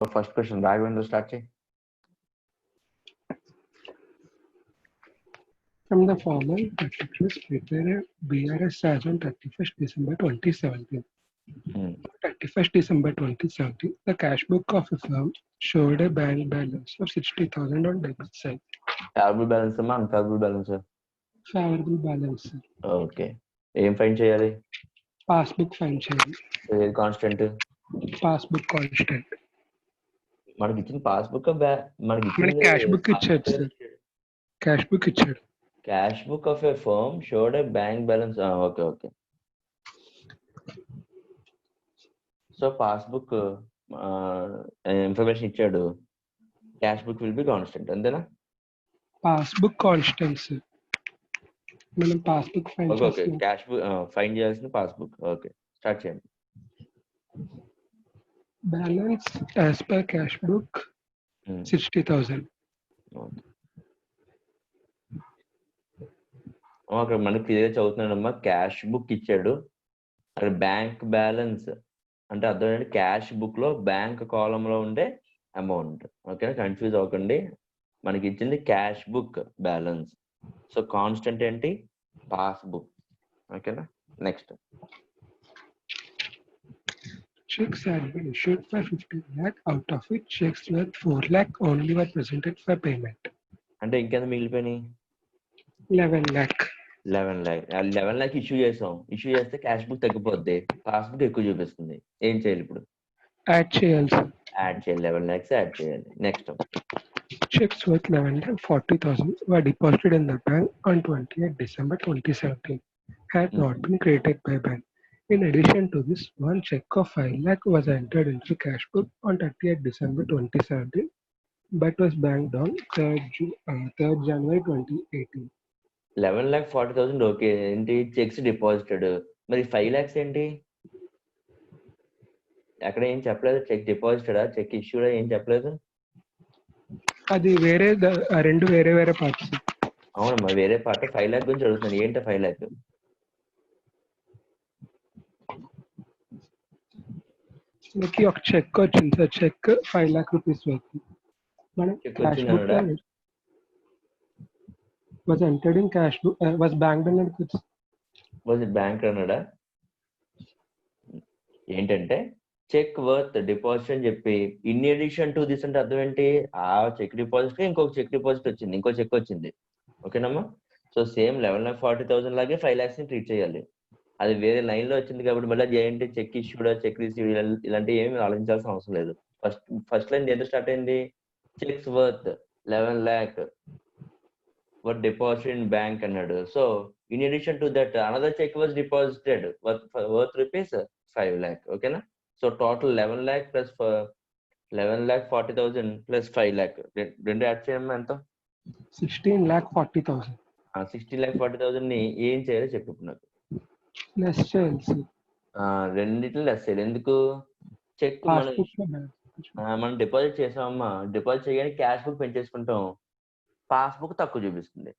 First question Raghavendra start చేయి. From the formal particulars prepared BRS as on 31st December 2017. On 31st December 2017, the cash book of a firm showed a bank balance of 60,000 on debit side. Favourable balance అమ్మా unfavourable balance? Favorable balance. Okay, ఏం find చేయాలి? Passbook find చేయాలి. ఏది constant? Passbook constant. మనకి ఇచ్చిన passbook మనకి మనకి cash book ఇచ్చాడు సార్. క్యాష్ బుక్ ఇచ్చాడు. Cash book of a firm showed a bank balance. Okay okay. So passbook information ఇచ్చాడు, cash book will be constant, అంతేనా? Passbook constant sir. మనం passbook find okay okay, చేస్తాం. Cash book find చేయాల్సిన passbook. Okay, start చేయండి. Balance as per cash book 60,000. అక్కడ మనకి clear చదువుతున్నాడమ్మా, cash book ఇచ్చాడు, అక్కడ బ్యాంక్ బ్యాలెన్స్ అంటే అర్థం ఏంటి? క్యాష్ బుక్ లో బ్యాంక్ కాలం లో ఉండే అమౌంట్. ఓకేనా, కన్ఫ్యూజ్ అవ్వకండి. మనకి ఇచ్చింది cash book balance. So constant ఏంటి? పాస్బుక్. ఓకేనా, next. Checks had been issued for 15 lakh, out of which checks worth 4 lakh only were presented for payment. అంటే ఇంకెంత మిగిలిపోయినాయి? 11 lakh. 11 lakh. 11 lakh ఇష్యూ చేసాం. ఇష్యూ చేస్తే క్యాష్ బుక్ తగ్గిపోద్ది, passbook ఎక్కువ చూపిస్తుంది. ఏం చేయాలి ఇప్పుడు? యాడ్ చేయాలి సార్. యాడ్ చేయాలి, 11 lakhs యాడ్ చేయాలి. Next. Checks worth 11,40,000 were deposited in the bank on 28th December 2017. Had not been created by bank. In addition to this, one check of 5 lakh was entered into the cash book on 30th December 2017, but was banked on 3rd January 2018. 11,40,000 okay. ఏంటి? Checks deposited. మరి 5 lakhs ఏంటి? అక్కడ ఏం చెప్పలేదు. Check డిపాజిటెడా, check ఇష్యూడా, ఏం చెప్పలేదు. అది వేరే రెండు వేరే వేరే పార్ట్స్. అవునమ్మా, వేరే పార్ట్. 5 lakh గురించి అడుగుతున్నాను. ఏంటి 5 lakh? మనకి ఒక చెక్ వచ్చింది సార్. చెక్ 5 lakh rupees వరకు. మనం cash book was entered in cash book, was banked in it. Was it banked అన్నాడా? ఏంటంటే చెక్ వర్త్ డిపాజిట్ అని చెప్పి ఇన్ అడిషన్ టు దిస్ అంటే అర్థం ఏంటి? ఆ చెక్ డిపాజిట్ ఇంకొక చెక్ డిపాజిట్ వచ్చింది, ఇంకో చెక్ వచ్చింది. ఓకేనమ్మా. సో సేమ్ 11,40,000 లాగే 5 lakhs ని ట్రీట్ చేయాలి. అది వేరే లైన్ లో వచ్చింది కాబట్టి మళ్ళీ ఏంటి? చెక్ ఇష్యూడా, చెక్ రిసీవ్ ఇలాంటివి ఏమి ఆలోచించాల్సిన అవసరం లేదు. ఫస్ట్ లైన్ ఎంత స్టార్ట్ అయింది? Checks worth 11 lakh were deposited in bank అన్నాడు. So in addition to that another check was deposited worth rupees 5 lakh. ఓకేనా. So total 11 lakh plus 11,40,000 plus 5 lakh రెండు యాడ్ చేయమ్మా, ఎంత? 16,40,000. 16,40,000 ని ఏం చేయాలో చెప్పు నాకు. లెస్ చేయాలి. రెండిట్లో లెస్ చేయాలి. ఎందుకు? చెక్ మనం డిపాజిట్ చేసామమ్మా, డిపాజిట్ చేయగానే క్యాష్ బుక్ పెంచేసుకుంటాం, పాస్బుక్ తక్కువ చూపిస్తుంది.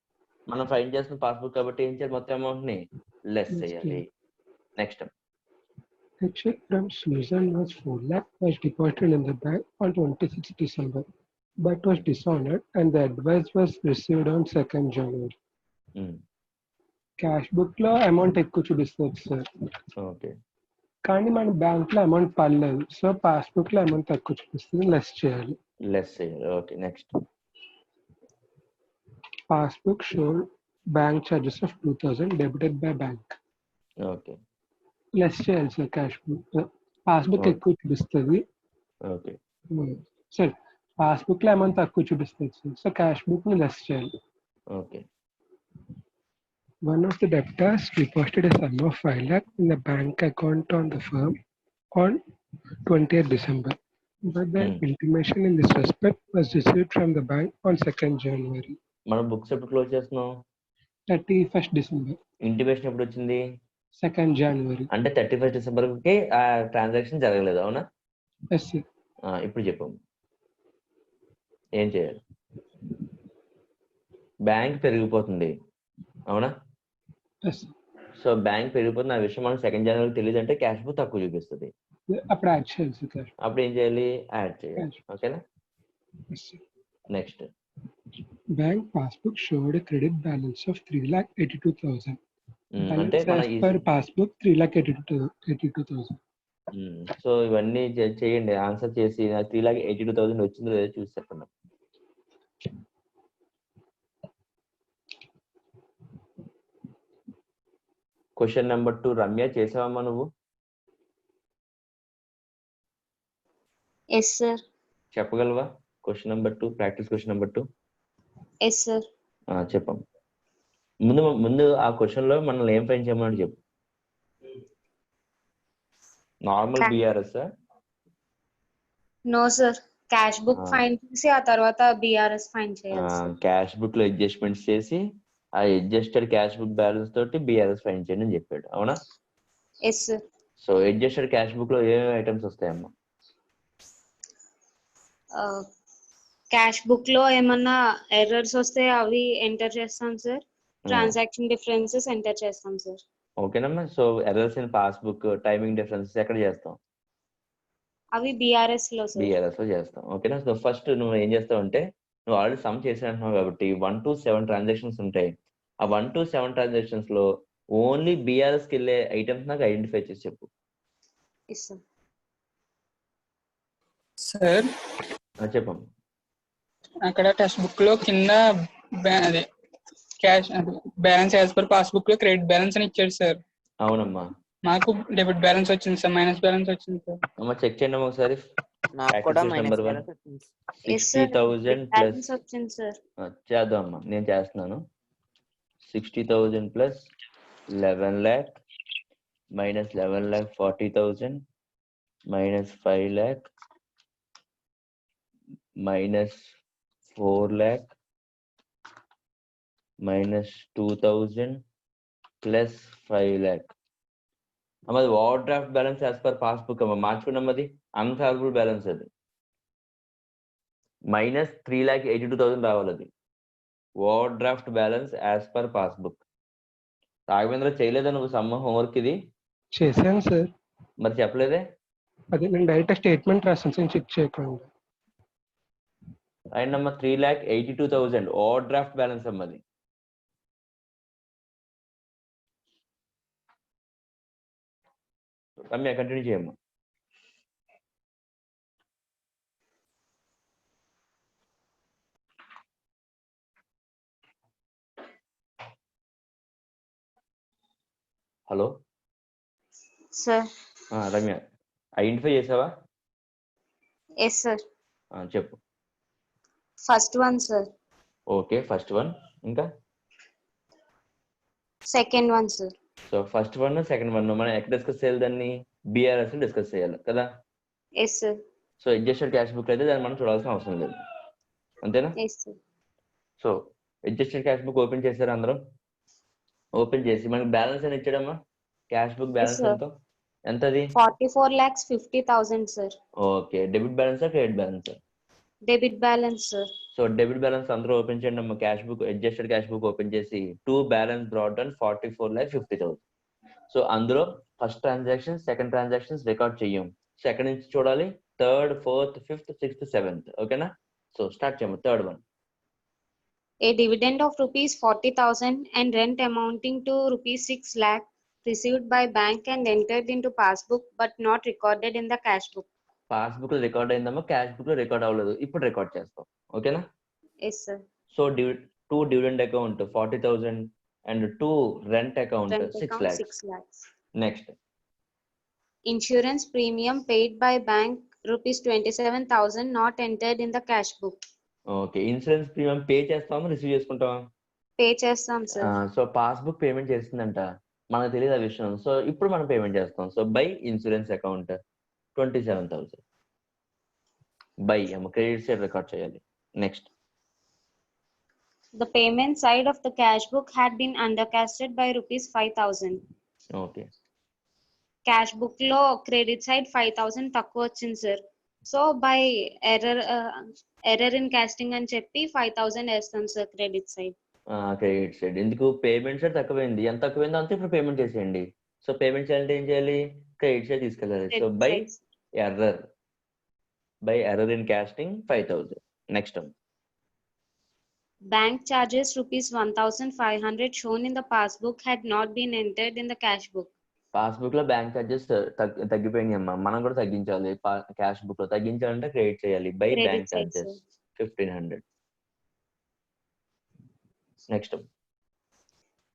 మనం ఫైండ్ చేస్తున్న పాస్బుక్ కాబట్టి ఏం చేయాలి? మొత్తం అమౌంట్ ని లెస్ చేయాలి. Next. The check from Susan was 4 lakh was deposited in the bank on 26th December, but was dishonored and the advice was received on 2nd January. Cash book లో amount ఎక్కువ చూపిస్తుంది sir. Okay, కానీ మన bank లో amount పడలేదు. So passbook లో amount తక్కువ చూపిస్తుంది, లెస్ చేయాలి. Okay, next. Passbook showed bank charges of 2,000 debited by bank. Okay, less చేయాలి సార్. క్యాష్ బుక్ పాస్బుక్ ఎక్కువ చూపిస్తుంది. ఓకే సార్ పాస్బుక్ లో అమౌంట్ తక్కువ చూపిస్తుంది సార్. సో క్యాష్ బుక్ ని లెస్ చేయాలి. Okay. One of the debtors deposited a sum of 5 lakh in the bank account on the firm on 20th December. But the intimation in this respect was received from the bank on 2nd January. మనం books ఎప్పుడు close చేస్తున్నాం? 31st December. Intimation ఎప్పుడు వచ్చింది? 2nd January. అంటే 31st December కి ఆ transaction జరగలేదు, అవునా? Yes sir. ఇప్పుడు చెప్పు, ఏం చేయాలి? బ్యాంక్ పెరిగిపోతుంది, అవునా? Yes. సో బ్యాంక్ పెరిగిపోతుంది, ఆ విషయం మనకు 2nd January తెలియదు అంటే క్యాష్ బుక్ తక్కువ చూపిస్తుంది. అప్పుడు యాడ్ చేయాలి సార్. అప్పుడు ఏం చేయాలి? యాడ్ చేయాలి. Yes, ఓకేనా? sir. Next Bank passbook showed a credit balance of 3,82,000. అంటే Balance మన as per passbook 3,82,000. సో ఇవన్నీ చేయండి. ఆన్సర్ చేసి 3,82,000 వచ్చిందో లేదో చూసి చెప్పండి. క్వశ్చన్ నెంబర్ 2 రమ్య చేసావమ్మా నువ్వు? Yes, sir. చెప్పగలవా? Question number 2 practice question number 2. Yes, sir. చెప్పమ్మా. ముందు ఆ క్వశ్చన్ లో మనల్ని ఏం ఫైన్ చేయమని చెప్పు. Normal BRS? No, sir. Cash book fine చేసి ఆ తర్వాత బిఆర్ఎస్ ఫైన్ చేయాలి సార్. క్యాష్ బుక్ లో అడ్జస్ట్మెంట్స్ చేసి ఆ అడ్జస్టెడ్ క్యాష్ బుక్ బ్యాలెన్స్ తోటి బిఆర్ఎస్ ఫైన్ చేయండి అని చెప్పాడు. అవునా? Yes, sir. So adjusted cash book లో ఏమేమి ఐటమ్స్ వస్తాయమ్మా? క్యాష్ బుక్ లో ఏమన్నా ఎర్రర్స్ వస్తే అవి ఎంటర్ చేస్తాం సార్. ట్రాన్సాక్షన్ డిఫరెన్సెస్ ఎంటర్ చేస్తాం సార్. ఓకేనమ్మా. So errors in passbook, timing differences ఎక్కడ చేస్తాం? అవి బిఆర్ఎస్ లో సార్. బిఆర్ఎస్ లో చేస్తాం. ఓకేనా? సో ఫస్ట్ నువ్వు ఏం చేస్తావు అంటే, నువ్వు ఆల్రెడీ సమ్ చేసినట్టున్నావు కాబట్టి 1 to 7 ట్రాన్సాక్షన్స్ ఉంటాయి. ఆ 1 to 7 ట్రాన్సాక్షన్స్ లో ఓన్లీ బిఆర్ఎస్ కి వెళ్ళే ఐటమ్స్ నాకు ఐడెంటిఫై చేసి చెప్పు. Yes, sir. సార్ చెప్పమ్మా. అక్కడ టెక్స్ట్ బుక్ లో కింద అదే cash balance as per passbook లో క్రెడిట్ బ్యాలెన్స్ అని ఇచ్చాడు సార్. అవునమ్మా. నాకు డెబిట్ బ్యాలెన్స్ వచ్చింది సార్, మైనస్ బ్యాలెన్స్ వచ్చింది సార్. అమ్మా చెక్ చేయండి ఒకసారి. నాకు కూడా మైనస్ బ్యాలెన్స్ వచ్చింది. 60,000 బ్యాలెన్స్ వచ్చింది సార్. చేద్దాం అమ్మా, నేను చేస్తున్నాను. 60,000 plus 11 lakh minus 11 lakh 40,000 minus 5 lakh minus 4 lakh minus 2,000 plus 5 lakh. అమ్మది over draft balance as per passbook అమ్మా, మార్చుకున్నాం. అది అన్ఫేవరబుల్ బ్యాలెన్స్, అది మైనస్ 3,82,000 రావాలి. అది over draft balance as per passbook. Raghavendra చేయలేదా నువ్వు సమ్ హోంవర్క్? ఇది చేశాను సార్. మరి చెప్పలేదే? అదే నేను డైరెక్ట్ స్టేట్మెంట్ రాసాను సార్, చెక్ చేయకుండా. అండ్ అమ్మ 3,82,000 ఓవర్ డ్రాఫ్ట్ బ్యాలెన్స్ అమ్మది. రమ్య కంటిన్యూ చేయమ్మా. Hello sir. రమ్య ఐడెంటిఫై చేసావా? Yes sir. చెప్పు. First one sir. Okay, first one. ఇంకా second one sir. So first one second one మనం ఎక్కడ డిస్కస్ చేయాలి? దాన్ని బిఆర్ఎస్ డిస్కస్ చేయాలి కదా? Yes sir. So adjusted cash book అయితే దాన్ని మనం చూడాల్సిన అవసరం లేదు, అంతేనా? Yes sir. So adjusted cash book open చేశారు అందరూ? ఓపెన్ చేసి మనకి బ్యాలెన్స్ అని ఇచ్చాడమ్మా. క్యాష్ బుక్ బ్యాలెన్స్ ఎంతది? 44,50,000 సార్. ఓకే, డెబిట్ బ్యాలెన్సా క్రెడిట్ బ్యాలెన్సా? Debit balance sir. So debit balance అందరూ ఓపెన్ చేయండి అమ్మా. Cash book adjusted cash book open చేసి to balance brought on 44,50,000. So అందులో first transaction second transactions record చెయ్యం. సెకండ్ నుంచి చూడాలి, third, fourth, fifth, sixth, seventh. ఓకేనా? సో స్టార్ట్ చేయము. Third one. A dividend of rupees 40,000 and rent amounting to rupees 6 lakh received by bank and entered into passbook but not recorded in the cash book. Passbook లో record అయిందమ్మా, cash book లో record అవ్వలేదు. ఇప్పుడు record చేస్తాం. ఓకేనా? Yes sir. So 2 dividend account 40,000 and 2 rent account 6 lakhs. 6 lakhs. Next Insurance premium paid by bank rupees 27,000 not entered in the cash book. Okay, insurance premium pay చేస్తామా receive చేసుకుంటామా? Pay చేస్తాం sir. So passbook payment చేస్తుందంట, మనకు తెలియదు ఆ విషయం. So ఇప్పుడు మనం payment చేస్తాం. So by insurance account 27,000 by అమ్మ, క్రెడిట్ సైడ్ రికార్డ్ చేయాలి. Next The payment side of the cash book had been undercasted by rupees 5,000. Okay, cash book లో క్రెడిట్ సైడ్ 5,000 తక్కువ వచ్చింది sir. So by error in casting అని చెప్పి 5,000 వేస్తాం sir credit side. Credit side ఎందుకు? Payment side తక్కువైంది. ఎంత తక్కువైందో అంతే ఇప్పుడు పేమెంట్ చేసేయండి. సో పేమెంట్ చేయాలంటే ఏం చేయాలి? క్రెడిట్ సైడ్ తీసుకెళ్ళాలి. So Credit by side. Error in casting 5,000. Next Bank charges rupees 1,500 shown in the passbook had not been entered in the cash book. Passbook లో బ్యాంక్ చార్జెస్ తగ్గిపోయినాయి అమ్మా, మనం కూడా తగ్గించాలి. క్యాష్ బుక్ లో తగ్గించాలంటే క్రెడిట్ చేయాలి by Credit bank side, charges sir. 1,500. Next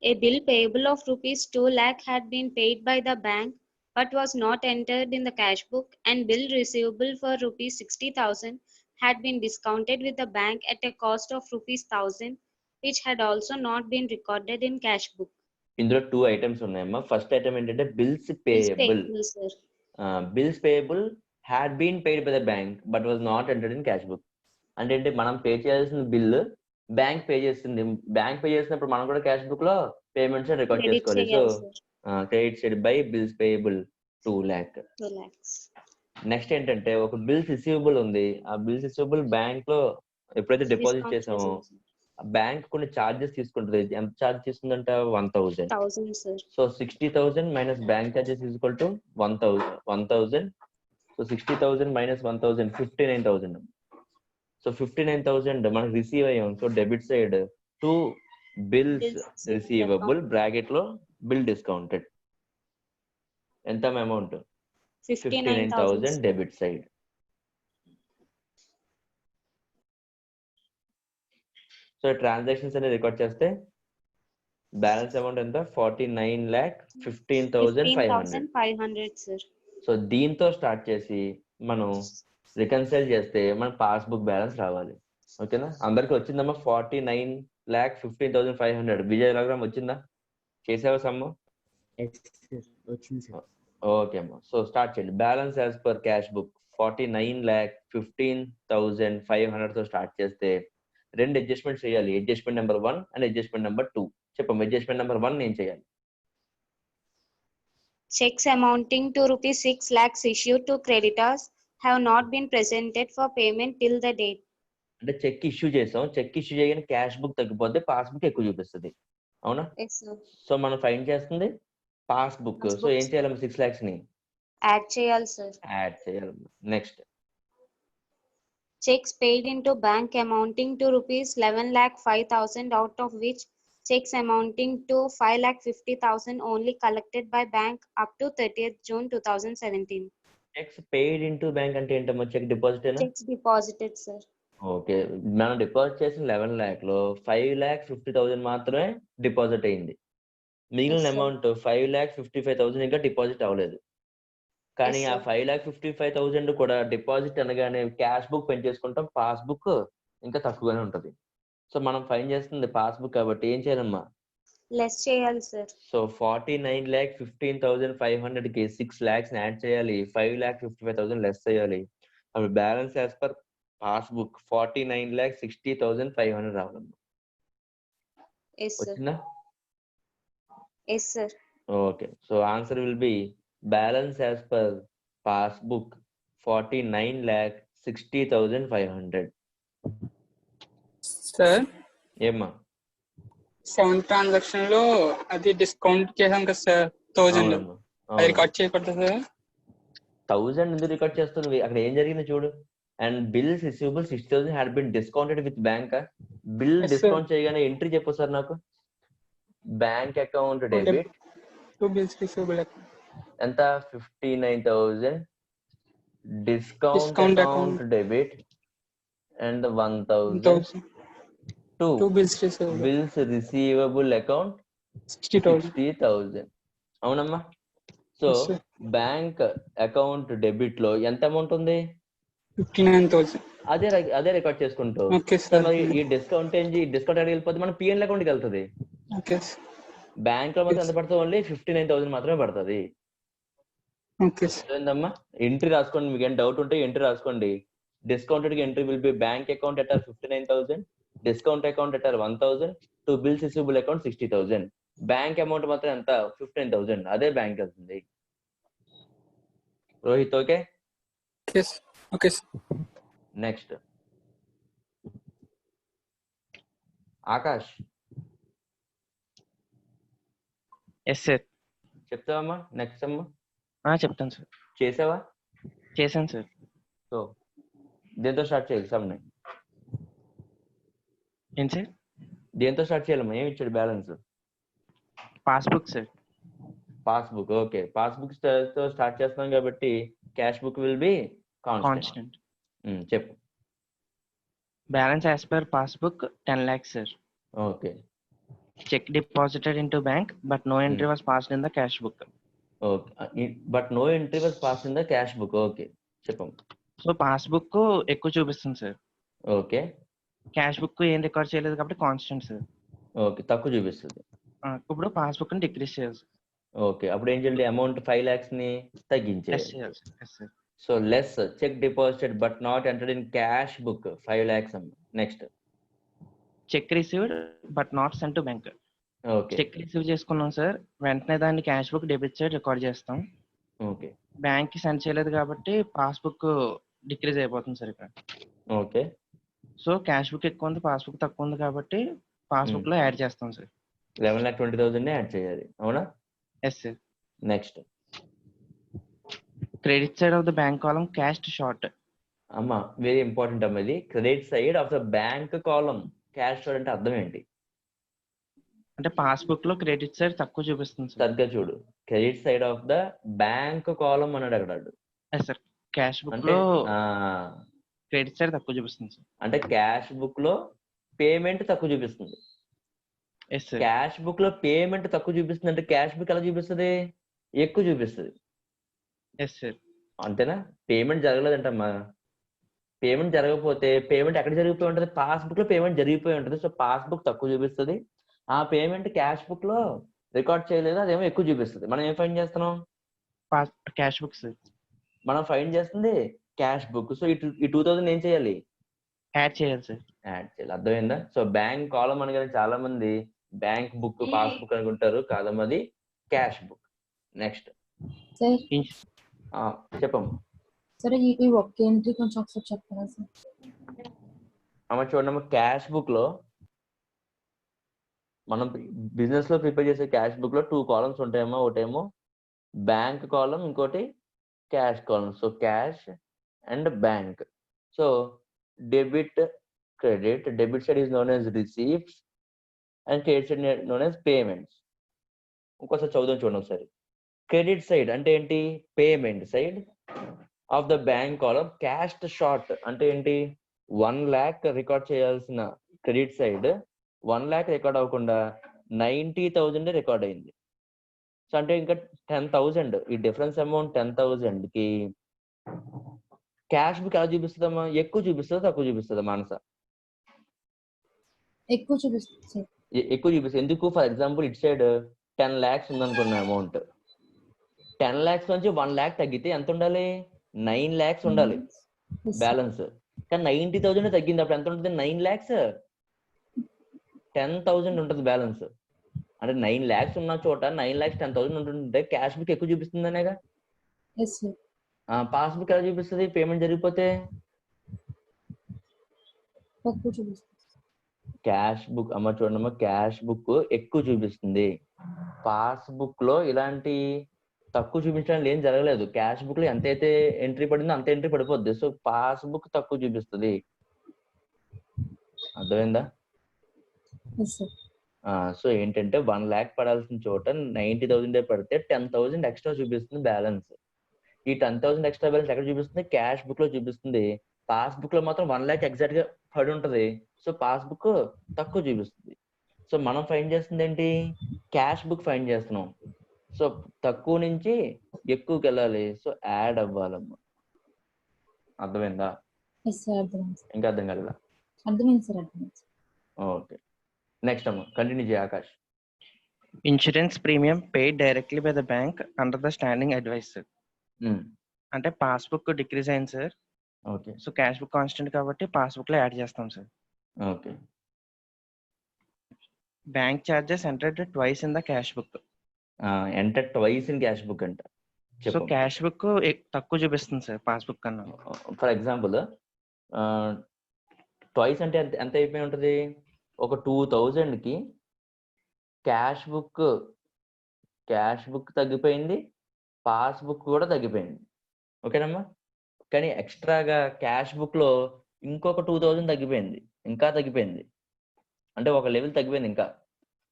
A bill payable of rupees 2 lakh had been paid by the bank but was not entered in the cash book, and bill receivable for rupees 60,000 had been discounted with the bank at a cost of rupees 1,000, which had also not been recorded in cash book. ఇందులో 2 items ఉన్నాయమ్మా. First item ఏంటంటే bills Bills payable. payable, sir. Bills payable had been paid by the bank but was not entered in cash book. అంటే మనం pay చేయాల్సిన bill bank pay చేస్తుంది. Bank pay చేసినప్పుడు మనం కూడా క్యాష్ బుక్ లో పేమెంట్స్ రికార్డ్ Credit చేసుకోవాలి. So చేయాలి, sir. Credit side by bills payable 2 lakh. 2 lakhs. Next ఏంటంటే ఒక బిల్స్ రిసీవబుల్ ఉంది. ఆ బిల్స్ రిసీవబుల్ బ్యాంక్ లో ఎప్పుడైతే డిపాజిట్ Discount చేసామో చేసాం, sir. బ్యాంక్ కొన్ని చార్జెస్ తీసుకుంటుంది. ఎంత చార్జ్ తీసుకుందంట? 1,000. 1,000, sir. So 60,000 minus bank charges is equal to 1,000. So 60,000 minus 1,000 59,000. So 59,000 మనకు రిసీవ్ అయ్యాం. So debit side 2 bills Bills receivable bracket లో బిల్ డిస్కౌంటెడ్. ఎంత amount? 59,000 debit side. So transactions అనేది రికార్డ్ చేస్తే బ్యాలెన్స్ అమౌంట్ ఎంత? 49,15,500. 15,500, sir. సో దీంతో start చేసి మనం రికన్సైల్ చేస్తే మన పాస్బుక్ బ్యాలెన్స్ రావాలి. ఓకేనా? అందరికి వచ్చిందమ్మా? 49,15,500 విజయనగరం వచ్చిందా? చేసావా సమ్ము? ఓకే అమ్మా. సో స్టార్ట్ చేయండి. Balance as per cash book 49,15,500 తో స్టార్ట్ చేస్తే 2 అడ్జస్ట్మెంట్స్ చేయాలి. Adjustment number 1 and adjustment number 2. చెప్పమ్మా అడ్జస్ట్మెంట్ నెంబర్ 1 ఏం చేయాలి? Checks amounting to rupees 6 lakhs issued to creditors have not been presented for payment till the date. అంటే cheque issue చేసాం. Cheque issue చేయగానే cash book తగ్గిపోతే passbook ఎక్కువ చూపిస్తుంది. అవునా? Yes, sir. సో మనం ఫైండ్ చేస్తుంది పాస్బుక్. సో ఏం చేయాలమ్మా? 6 lakhs ని Add చేయాలి, sir. యాడ్ చేయాలమ్మా. Next Checks paid into bank amounting to rupees 11,05,000, out of which checks amounting to 5,50,000 only collected by bank up to 30th June 2017. Checks paid into bank అంటే ఏంటమ్మా? Cheque deposit అయినా? Checks deposited, sir. Okay. మనం deposit చేసిన 11 lakh లో 5,50,000 మాత్రమే deposit అయింది. మిగిలిన Yes, sir. Amount 5,55,000 ఇంకా డిపాజిట్ అవ్వలేదు. కానీ Yes, ఆ sir. 5,55,000 కూడా డిపాజిట్ అనగానే క్యాష్ బుక్ పెంచేసుకుంటాం, పాస్బుక్ ఇంకా తక్కువగానే ఉంటది. సో మనం ఫైన్ చేస్తుంది పాస్బుక్ కాబట్టి ఏం చేయాలమ్మా? Less చేయాలి, sir. సో 49,15,500 కి 6 lakhs యాడ్ చేయాలి. 5,55,000 లెస్ చేయాలి. అప్పుడు balance as per passbook 49,60,500 రావాలమ్మా. Yes, sir. వచ్చిందా? Yes, sir. Okay. So answer will be balance as per passbook 49,60,500. Sir ఏమ్మా? 7th ట్రాన్సాక్షన్ లో అది డిస్కౌంట్ చేసాం కదా సార్ 1,000. అవునమ్మా. అది రికార్డ్ చేయకూడదు సార్? 1,000 ఎందుకు రికార్డ్ చేస్తుంది? అక్కడ ఏం జరిగిందో చూడు. And bills receivable 60,000 had been discounted with bank. Bill Yes, sir. Discount చేయగానే ఎంట్రీ చెప్పు సార్ నాకు. Bank account debit 2 bills receivable ఎంత? 59,000 discount Discount account account. Debit and 1,000 2 to bills receivable bills receivable account 60,000. 60,000. అవునమ్మా. So Yes, sir. Bank account debit లో ఎంత amount ఉంది? 59,000. అదే record చేసుకుంటూ ఓకే సార్. మరి ఈ డిస్కౌంట్ అడిగి వెళ్ళిపోతే మన పిఎన్ఎల్ అకౌంట్కి వెళ్తుంది. ఓకే బ్యాంక్ లో మాత్రం ఎంత పడుతుంది? ఓన్లీ 59,000 మాత్రమే పడుతుంది. Okay sir. ఏందమ్మా? ఎంట్రీ రాసుకోండి. మీకు ఏం డౌట్ ఉంటే ఎంట్రీ రాసుకోండి. Discounted entry will be bank account at 59,000, discount account at 1,000, to bills receivable account 60,000. Bank amount మాత్రం ఎంత? 15,000. అదే బ్యాంక్ వెళ్తుంది. Rohit okay? Okay sir. Next Akash yes sir. చెప్తావమ్మా? నెక్స్ట్ అమ్మా. చెప్తాను సార్. చేసావా? చేశాను సార్. సో దేంతో స్టార్ట్ చేయాలి సమ్ని? ఏంటి సార్? దేంతో స్టార్ట్ చేయాలమ్మా? ఏమి ఇచ్చాడు balance? Passbook sir. Passbook. Okay, passbook తో స్టార్ట్ చేస్తున్నాం కాబట్టి cash book will be constant. చెప్పు. Balance as per passbook 10 lakhs sir. Okay. Cheque deposited into bank but no entry was passed in the cash book. Okay, but no entry was passed in the cash book. Okay, చెప్పండి. So passbook ఎక్కువ చూపిస్తుంది sir. Okay. Cash book ఏం record చేయలేదు కాబట్టి constant sir. Okay, తక్కువ చూపిస్తుంది. ఇప్పుడు passbook ని డిక్రీజ్ చేయాలి సార్. ఓకే, అప్పుడు ఏం చేయాలి? అమౌంట్ 5 lakhs ని తగ్గించేయాలి. Sir. So less cheque deposited but not entered in cash book 5 lakhs. Next cheque received but not sent to bank. Okay. Cheque receive చేసుకున్నాం సార్, వెంటనే దాన్ని cash book debit side record చేస్తాం. Okay. Bank కి send చేయలేదు కాబట్టి passbook decrease అయిపోతుంది sir ఇక్కడ. Okay. So cash book ఎక్కువ ఉంది, పాస్బుక్ తక్కువ ఉంది కాబట్టి పాస్బుక్ లో యాడ్ చేస్తాం సార్. 11,20,000 యాడ్ చేయాలి, అవునా? Yes sir. Next credit side of the bank column cash short. అమ్మా వెరీ ఇంపార్టెంట్ అమ్మా ఇది. Credit side of the bank column cash short అంటే అర్థం ఏంటి? అంటే పాస్బుక్ లో క్రెడిట్ సైడ్ తక్కువ చూపిస్తుంది సార్. సరిగ్గా చూడు. Credit side of the bank column అన్నాడు అక్కడ. Yes sir. క్యాష్ బుక్ అంటే లో క్రెడిట్ సైడ్ తక్కువ చూపిస్తుంది సార్. అంటే క్యాష్ బుక్ లో పేమెంట్ తక్కువ చూపిస్తుంది. Yes sir. క్యాష్ బుక్ లో పేమెంట్ తక్కువ చూపిస్తుంది అంటే క్యాష్ బుక్ ఎలా చూపిస్తుంది? ఎక్కువ చూపిస్తుంది. Yes sir. అంతేనా? పేమెంట్ జరగలేదంటమ్మా. పేమెంట్ జరగకపోతే పేమెంట్ ఎక్కడ జరిగిపోయి ఉంటుంది? పాస్బుక్ లో పేమెంట్ జరిగిపోయి ఉంటుంది. సో పాస్బుక్ తక్కువ చూపిస్తుంది. ఆ పేమెంట్ క్యాష్ బుక్ లో రికార్డ్ చేయలేదు, అదేమో ఎక్కువ చూపిస్తుంది. మనం ఏం ఫైండ్ చేస్తున్నాం? Cash book sir. మనం ఫైండ్ చేస్తుంది క్యాష్ బుక్. సో ఈ 2,000 ఏం చేయాలి? యాడ్ చేయాలి సార్. యాడ్ చేయాలి. అర్థమైందా? సో బ్యాంక్ కాలం అనగానే చాలా మంది బ్యాంక్ బుక్ పాస్బుక్ అనుకుంటారు, కాదమ్మా అది క్యాష్ బుక్. నెక్స్ట్ సార్ చెప్పమ్మా. సరే ఈ ఒక్క ఎంట్రీ కొంచెం ఒకసారి చెప్తారా సార్? అమ్మ చూడమ్మా, క్యాష్ బుక్ లో మనం బిజినెస్ లో ప్రిపేర్ చేసే క్యాష్ బుక్ లో 2 columns ఉంటాయమ్మా. ఒకటేమో బ్యాంక్ కాలం, ఇంకోటి cash column. So cash and bank. So debit credit. Debit side is known as receipts and credit side known as payments. ఇంకోసారి చదువుదాం చూడండి ఒకసారి. క్రెడిట్ సైడ్ అంటే ఏంటి? Payment side of the bank column cash short అంటే ఏంటి? 1 lakh record చేయాల్సిన credit side 1 lakh record అవ్వకుండా 90,000 రికార్డ్ అయింది. సో అంటే ఇంకా 10,000. ఈ డిఫరెన్స్ అమౌంట్ 10,000 కి క్యాష్ బుక్ ఎలా చూపిస్తుందమ్మా? ఎక్కువ చూపిస్తుందా తక్కువ చూపిస్తుందా మానస? ఎక్కువ చూపిస్తుంది సార్. ఎక్కువ చూపిస్తుంది. ఎందుకు? For example it side 10 lakhs ఉందనుకున్న అమౌంట్. 10 lakhs నుంచి 1 lakh తగ్గితే ఎంత ఉండాలి? 9 lakhs ఉండాలి బ్యాలెన్స్. కానీ 90,000 తగ్గింది. అప్పుడు ఎంత ఉంటుంది? 9 lakhs 10,000 ఉంటుంది బ్యాలెన్స్. అంటే 9 lakhs ఉన్న చోట 9 lakhs 10,000 ఉంటుంటే క్యాష్ బుక్ ఎక్కువ చూపిస్తుంది అనేగా. పాస్బుక్ ఎలా చూపిస్తుంది? పేమెంట్ జరిగిపోతే క్యాష్ బుక్ అమ్మ చూడమ్మా, క్యాష్ బుక్ ఎక్కువ చూపిస్తుంది. పాస్బుక్ లో ఇలాంటి తక్కువ చూపించడానికి ఏం జరగలేదు. క్యాష్ బుక్ లో ఎంతైతే ఎంట్రీ పడిందో అంత ఎంట్రీ పడిపోద్ది. సో పాస్బుక్ తక్కువ చూపిస్తుంది. అర్థమైందా? సో ఏంటంటే 1 lakh పడాల్సిన చోట 90,000 పడితే 10,000 ఎక్స్ట్రా చూపిస్తుంది బ్యాలెన్స్. ఈ 10,000 ఎక్స్ట్రా బ్యాలెన్స్ ఎక్కడ చూపిస్తుంది? క్యాష్ బుక్ లో చూపిస్తుంది. పాస్బుక్ లో మాత్రం 1 lakh ఎగ్జాక్ట్ గా పడి ఉంటది. సో పాస్బుక్ తక్కువ చూపిస్తుంది. సో మనం ఫైండ్ చేస్తుంది ఏంటి? క్యాష్ బుక్ ఫైండ్ చేస్తున్నాం. సో తక్కువ నుంచి ఎక్కువకి వెళ్ళాలి. సో యాడ్ అవ్వాలమ్మా. అర్థమైందా? ఇంకా అర్థం కాలేదా? ఓకే, నెక్స్ట్ అమ్మా కంటిన్యూ చేయ Akash. Insurance premium paid directly by the bank under the standing advice. అంటే పాస్బుక్ డిక్రీజ్ అయింది sir. Okay. So cash book constant కాబట్టి పాస్బుక్ లో యాడ్ చేస్తాం sir. Okay. Bank charges entered twice in the cash book. Enter twice in cash book అంట. So cash book తక్కువ చూపిస్తుంది sir passbook కన్నా. For example twice అంటే ఎంత అయిపోయి ఉంటుంది? ఒక 2,000 కి క్యాష్ బుక్ తగ్గిపోయింది, పాస్బుక్ కూడా తగ్గిపోయింది. ఓకేనమ్మా. కానీ ఎక్స్ట్రాగా క్యాష్ బుక్ లో ఇంకొక 2000 తగ్గిపోయింది, ఇంకా తగ్గిపోయింది. అంటే ఒక లెవెల్ తగ్గిపోయింది ఇంకా.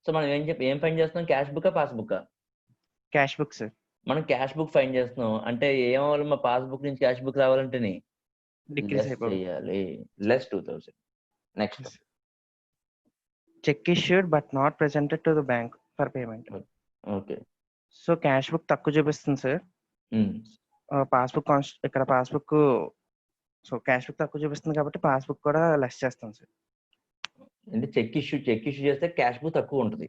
సో మనం ఏం ఫైండ్ చేస్తున్నాం, cash book passbook? Cash book sir. మనం క్యాష్ బుక్ ఫైండ్ చేస్తున్నాం అంటే ఏమవ్వాలి, మా పాస్బుక్ నుంచి క్యాష్ బుక్ రావాలంటే డిక్రీస్ లెస్ అయిపోయింది. చేయాలి, less 2000. Next, cheque issued but not presented to the bank for payment. Okay. So cash book తక్కువ చూపిస్తుంది సార్. పాస్బుక్ ఇక్కడ పాస్బుక్, సో క్యాష్ బుక్ తక్కువ చూపిస్తుంది కాబట్టి పాస్బుక్ కూడా లెస్ చేస్తాం సార్. అంటే చెక్ ఇష్యూ చేస్తే క్యాష్ బుక్ తక్కువ ఉంటుంది,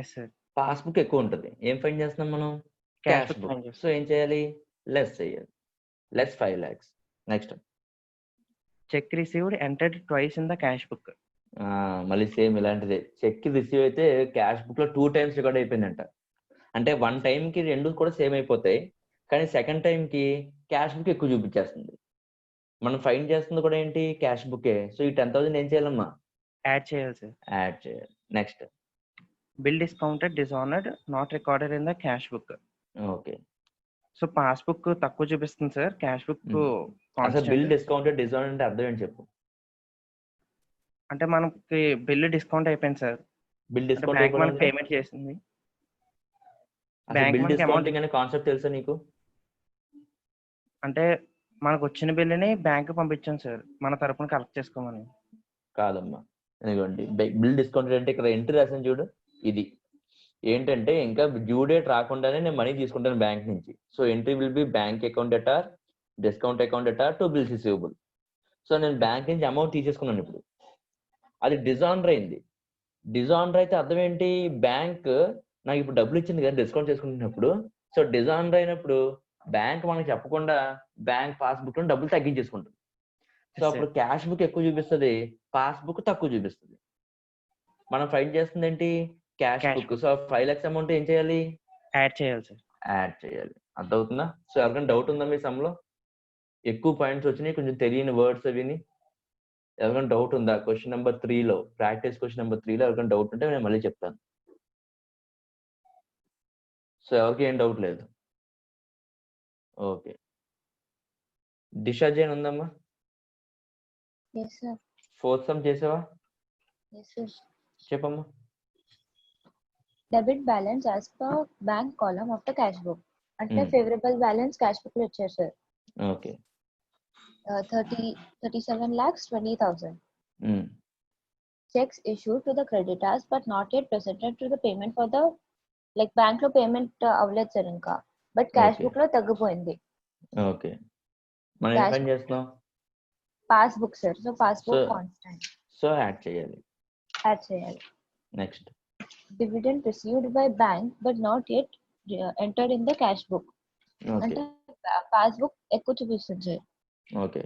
ఎస్ సార్. పాస్బుక్ ఎక్కువ ఉంటుంది. ఏం ఫైండ్ చేస్తున్నాం మనం, cash cash book book. Find చేస్తాం. సో ఏం చేయాలి, లెస్ చేయాలి, less 5 lakhs. Next, cheque received entered twice in the cash book. మళ్ళీ సేమ్ ఇలాంటిదే. చెక్ రిసీవ్ అయితే క్యాష్ బుక్ లో 2 times రికార్డ్ అయిపోయిందంట. అంటే 1 time కి 2 కూడా సేమ్ అయిపోతాయి, కానీ సెకండ్ టైం కి క్యాష్ బుక్ ఎక్కువ చూపించేస్తుంది. మనం ఫైండ్ చేస్తుంది కూడా ఏంటి, క్యాష్ బుకే. సో ఈ 10,000 ఏం చేయాలమ్మా, యాడ్ చేయాలి సార్. యాడ్ చేయాలి. Next, bill discounted dishonoured not recorded in the cash book. Okay. So passbook తక్కువ చూపిస్తుంది సార్, క్యాష్ బుక్ అసలు బిల్ డిస్కౌంటెడ్ డిజౌన్ అంటే అర్థం ఏంటి చెప్పు. అంటే మనకి బిల్ డిస్కౌంట్ అయిపోయింది సార్. బిల్ డిస్కౌంట్ బ్యాంక్ మనకి పేమెంట్ చేసింది. బిల్ డిస్కౌంటింగ్ అనే కాన్సెప్ట్ తెలుసా నీకు? అంటే మనకు వచ్చిన బిల్లుని బ్యాంక్ పంపించాం సార్, మన తరపున కలెక్ట్ చేసుకోమని. కాదమ్మా, ఎందుకండి బిల్ డిస్కౌంట్ అంటే ఇక్కడ ఎంట్రీ రాసాను చూడు, ఇది ఏంటంటే ఇంకా డ్యూ డేట్ రాకుండానే నేను మనీ తీసుకుంటాను బ్యాంక్ నుంచి. So entry will be bank account ఎటార్ discount account ఎటార్ to bills receivable. So నేను బ్యాంక్ నుంచి అమౌంట్ తీసేసుకున్నాను. ఇప్పుడు అది డిజానర్ అయింది. డిజానర్ అయితే అర్థం ఏంటి, బ్యాంక్ నాకు ఇప్పుడు డబ్బులు ఇచ్చింది కదా డిస్కౌంట్ చేసుకుంటున్నప్పుడు. సో డిజానర్ అయినప్పుడు బ్యాంక్ మనకి చెప్పకుండా బ్యాంక్ పాస్బుక్ లో డబ్బులు తగ్గించేసుకుంటుంది. సో అప్పుడు క్యాష్ బుక్ ఎక్కువ చూపిస్తుంది, పాస్బుక్ తక్కువ చూపిస్తుంది. మనం ఫైండ్ చేస్తుంది ఏంటి, cash book. So 5 lakhs amount ఏం చేయాలి, యాడ్ చేయాలి సార్. యాడ్ చేయాలి. అర్థమవుతుందా? సో ఎవరికైనా డౌట్ ఉందా మీ సమ్లో? ఎక్కువ పాయింట్స్ వచ్చినాయి, కొంచెం తెలియని వర్డ్స్ అవిని. ఎవరికైనా డౌట్ ఉందా? క్వశ్చన్ నెంబర్ 3లో, ప్రాక్టీస్ క్వశ్చన్ నెంబర్ 3లో ఎవరికైనా డౌట్ ఉంటే నేను మళ్ళీ చెప్తాను. సో ఎవరికి ఏం డౌట్ లేదు. ఓకే. దిశా జైన్ ఉందమ్మా? Yes, sir. 4th sum చేసావా? Yes, sir. చెప్పమ్మా. Debit balance as per bank column of the cash book. అంటే favorable balance cash book లో ఇచ్చారు sir. Okay. 37 lakhs 20,000. Checks issued to the creditors but not yet presented to the payment for the bank లో payment అవ్వలేదు sir ఇంకా, but cash book లో తగ్గిపోయింది. ఓకే. మనం ఏం పని చేస్తున్నాం, passbook sir. So passbook constant, so add చేయాలి. Next, dividend received by bank but not yet entered in the cash book. అంటే పాస్బుక్ ఎక్కువ చూపిస్తుంది సార్. ఓకే.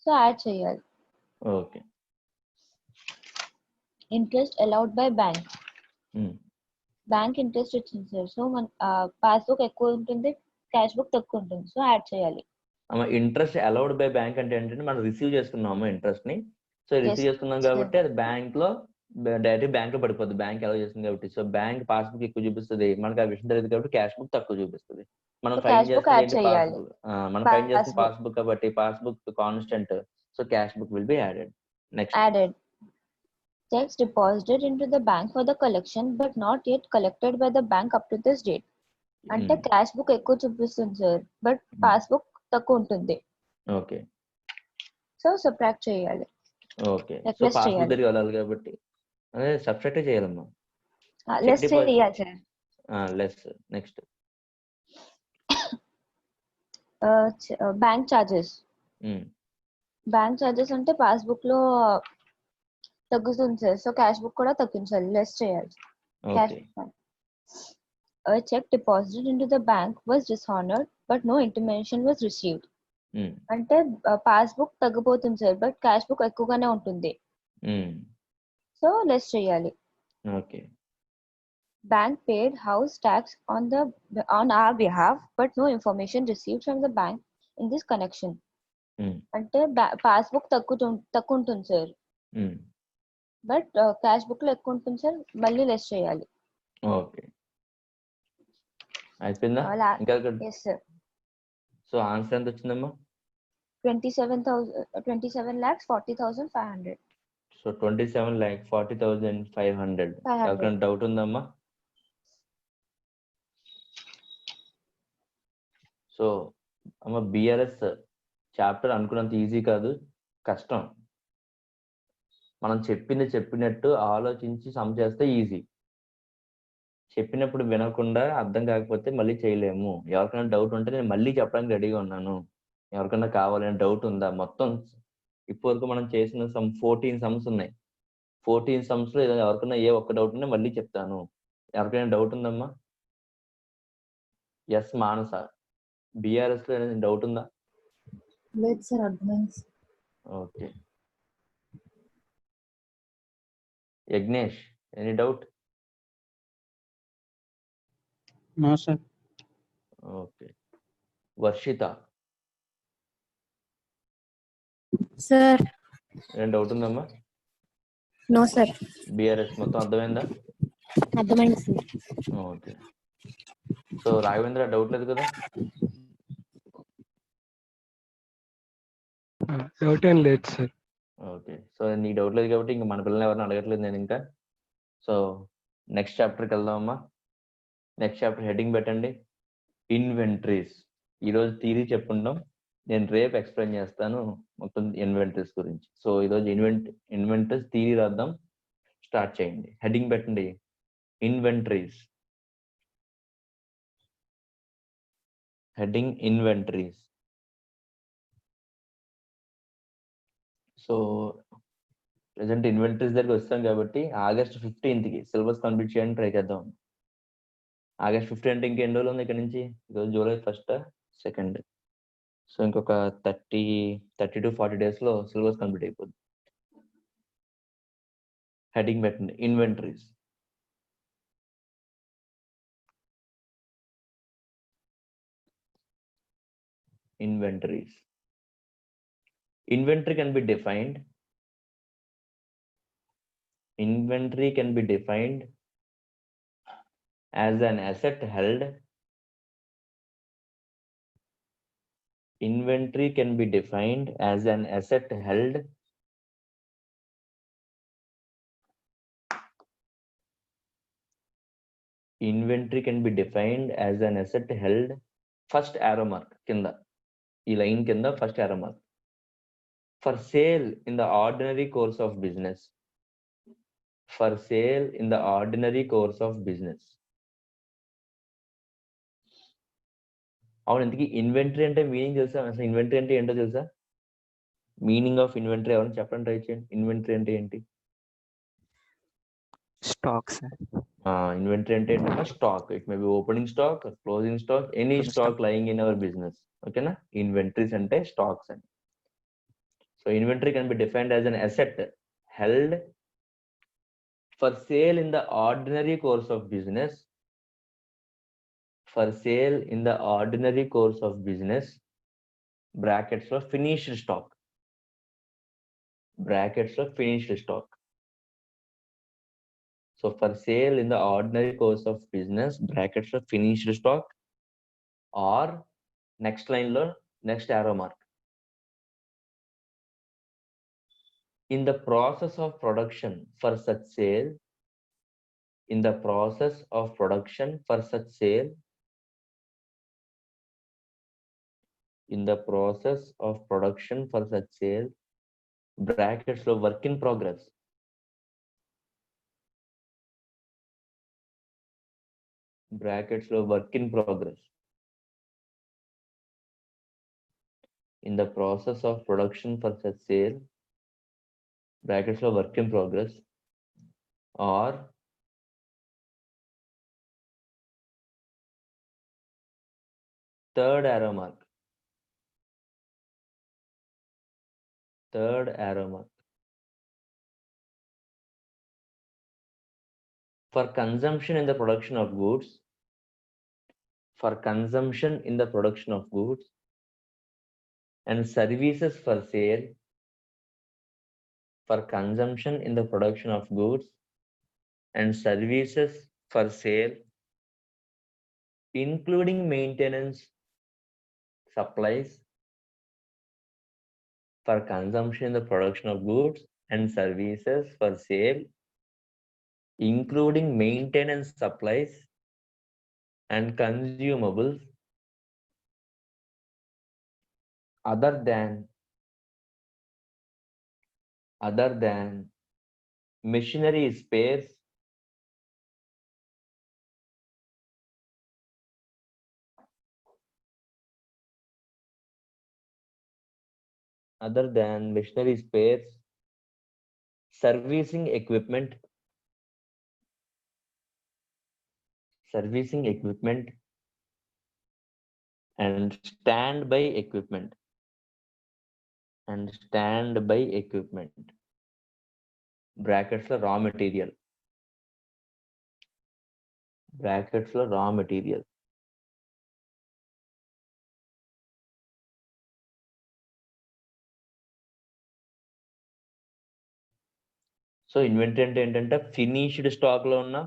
సో యాడ్ చేయాలి. Okay. Interest allowed by bank. Bank interest ఇచ్చింది sir. So మన passbook ఎక్కువ ఉంటుంది, cash book తక్కువ ఉంటుంది. సో యాడ్ చేయాలి. ఇంట్రెస్ట్ అలౌడ్ బై బ్యాంక్ అంటే ఏంటంటే మనం రిసీవ్ చేసుకున్నాము ఇంట్రెస్ట్ ని. సో రిసీవ్ చేసుకున్నాం కాబట్టి అది బ్యాంక్ లో డైరెక్ట్ బ్యాంక్ లో పడిపోతుంది, బ్యాంక్ అలౌ చేస్తుంది కాబట్టి. సో బ్యాంక్ పాస్బుక్ ఎక్కువ చూపిస్తుంది, మనకు ఆ విషయం తెలియదు కాబట్టి క్యాష్ బుక్ తక్కువ చూపిస్తుంది. మనం ఫైన్ చేస్తుంది పాస్బుక్ కాబట్టి passbook constant. So cash book will be added. Next, added. Checks deposited into the bank for the collection but not yet collected by the bank up to this date. అంటే cash book ఎక్కువ చూపిస్తుంది sir, but passbook తక్కువ ఉంటుంది. Okay. So subtract చేయాలి. Okay. So passbook దగ్గరికి వెళ్ళాలి కాబట్టి అదే సబ్ట్రాక్ట్ చేయాలమ్మా. లెస్ చేయాలి sir. Less. Next, bank charges. Bank charges అంటే పాస్బుక్ లో తగ్గుతుంది సార్. సో క్యాష్ బుక్ కూడా తగ్గించాలి, లెస్ చేయాలి. A check deposited into the bank was dishonored but no intimation was received. అంటే పాస్బుక్ తగ్గిపోతుంది సార్, బట్ క్యాష్ బుక్ ఎక్కువగానే ఉంటుంది. సో లెస్ చేయాలి. Okay. Bank paid house tax on our behalf but no information received from the bank in this connection. అంటే passbook తక్కువ ఉంటుంది sir, but cash book లో ఎక్కువ ఉంటుంది సార్. మళ్ళీ లెస్ చేయాలి. ఓకే. అయిపోయిందా la- ఇంకా yes sir. సో ఆన్సర్ ఎంత వచ్చిందమ్మా 27 lakhs 40,500. సో 27,40,500 ఎవరికైనా డౌట్ ఉందమ్మా సో అమ్మ బిఆర్ఎస్ చాప్టర్ అనుకున్నంత ఈజీ కాదు, కష్టం. మనం చెప్పినట్టు ఆలోచించి సమ్ చేస్తే ఈజీ. చెప్పినప్పుడు వినకుండా అర్థం కాకపోతే మళ్ళీ చేయలేము. ఎవరికైనా డౌట్ ఉంటే నేను మళ్ళీ చెప్పడానికి రెడీగా ఉన్నాను. ఎవరికైనా కావాలని డౌట్ ఉందా? మొత్తం ఇప్పటివరకు మనం చేసిన 14 సమ్స్ ఉన్నాయి. 14 సమ్స్ లో ఎవరికైనా ఏ ఒక్క డౌట్ ఉన్నా మళ్ళీ చెప్తాను. ఎవరికైనా డౌట్ ఉందమ్మా? ఎస్ మానస, బిఆర్ఎస్ లో ఏదైనా డౌట్ ఉందా? లేదు సార్, అర్థమైంది. Okay. Yagnesh, any doubt? No sir. Okay. Varshitha, sir ఏం డౌట్ ఉందమ్మా? నో సార్, బిఆర్ఎస్ మొత్తం అర్థమైందా? అర్థమైంది sir. Okay. So Raghavendra doubt లేదు కదా? డౌట్ ఏం లేదు సార్. ఓకే. సో నీకు డౌట్ లేదు కాబట్టి ఇంకా మన పిల్లల్ని ఎవరిని అడగట్లేదు నేను ఇంకా. సో నెక్స్ట్ చాప్టర్కి వెళ్దామమ్మా. నెక్స్ట్ చాప్టర్ హెడ్డింగ్ పెట్టండి, ఇన్వెంటరీస్. ఈరోజు థియరీ చెప్పుకుంటాం, నేను రేపు ఎక్స్ప్లెయిన్ చేస్తాను మొత్తం ఇన్వెంటరీస్ గురించి. సో ఈరోజు ఇన్వెంటరీస్ థియరీ రాద్దాం, స్టార్ట్ చేయండి. హెడ్డింగ్ పెట్టండి, inventories. Heading inventories. So present inventories దగ్గర వస్తాం కాబట్టి ఆగస్ట్ 15th సిలబస్ కంప్లీట్ చేయడానికి ట్రై చేద్దాం. ఆగస్ట్ 15 అంటే ఇంకెన్ని రోజులు ఉంది ఇక్కడ నుంచి? ఈరోజు జూలై 1st, 2nd. సో ఇంకొక 30 to 40 days లో సిలబస్ కంప్లీట్ అయిపోద్ది. హెడ్డింగ్ పెట్టండి, inventories. Inventories. Inventory can be defined. Inventory can be defined as an asset held. Inventory can be defined as an asset held Inventory can be defined as an asset held. First arrow mark kinda. ఈ line కింద first arrow mark. For sale in the ordinary course of business. For sale in the ordinary course of business. అవును, ఇంతకీ inventory అంటే meaning తెలుసా? అసలు inventory అంటే ఏంటో తెలుసా? మీనింగ్ ఆఫ్ ఇన్వెంటరీ ఎవరైనా చెప్పండి, ట్రై చేయండి. ఇన్వెంటరీ అంటే ఏంటి? స్టాక్స్. ఇన్వెంటరీ అంటే ఏంటంటే stock. It may be opening stock, closing stock, any stock lying in our business. ఓకేనా? ఇన్వెంటరీస్ అంటే స్టాక్స్ అని. So inventory can be defined as an asset held for sale in the ordinary course of business. For sale in the ordinary course of business, brackets లో finished stock. Brackets లో finished stock. So for sale in the ordinary course of business, brackets of finished stock, or next line lo next arrow mark. In the process of production for such sale, in the process of production for such sale, in the process of production for such sale, brackets lo work in progress. Brackets lo work in progress. In the process of production for such sale, brackets lo work in progress, or third arrow mark. Third arrow mark. For consumption in the production of goods, for consumption in the production of goods and services for sale, for consumption in the production of goods and services for sale, including maintenance supplies for consumption in the production of goods and services for sale, including maintenance supplies and consumables other than machinery spares servicing equipment and standby equipment brackets లో raw material so inventory అంటే ఏంటంటే finished stock లో ఉన్న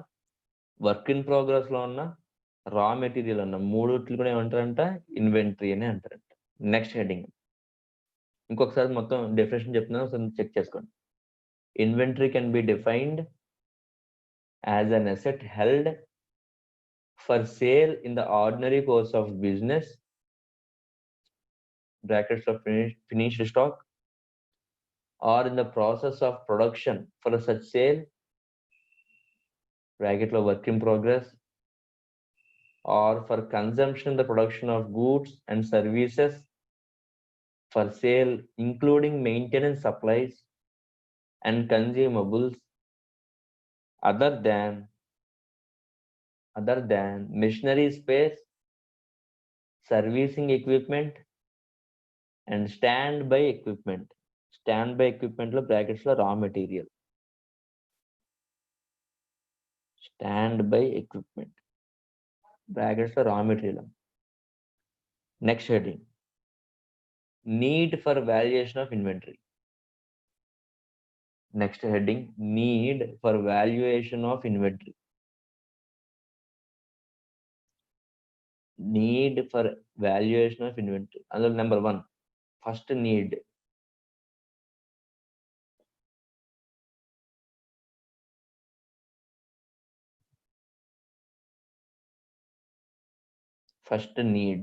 work in progress లో ఉన్న raw material ఉన్న మూడిట్లు కూడా ఏమంటారంట inventory అని అంటారంట. నెక్స్ట్ హెడ్డింగ్ ఇంకొకసారి మొత్తం డెఫినేషన్ చెప్తున్నాను, ఒకసారి చెక్ చేసుకోండి. Inventory can be defined as an asset held for sale in the ordinary course of business brackets లో finished stock or in the process of production for such sale bracket lo work in progress or for consumption in the production of goods and services for sale including maintenance supplies and consumables other than machinery space, servicing equipment and standby equipment లో brackets లో raw material brackets లో raw material. Next heading need for valuation of inventory. అందులో number 1 first need. First need,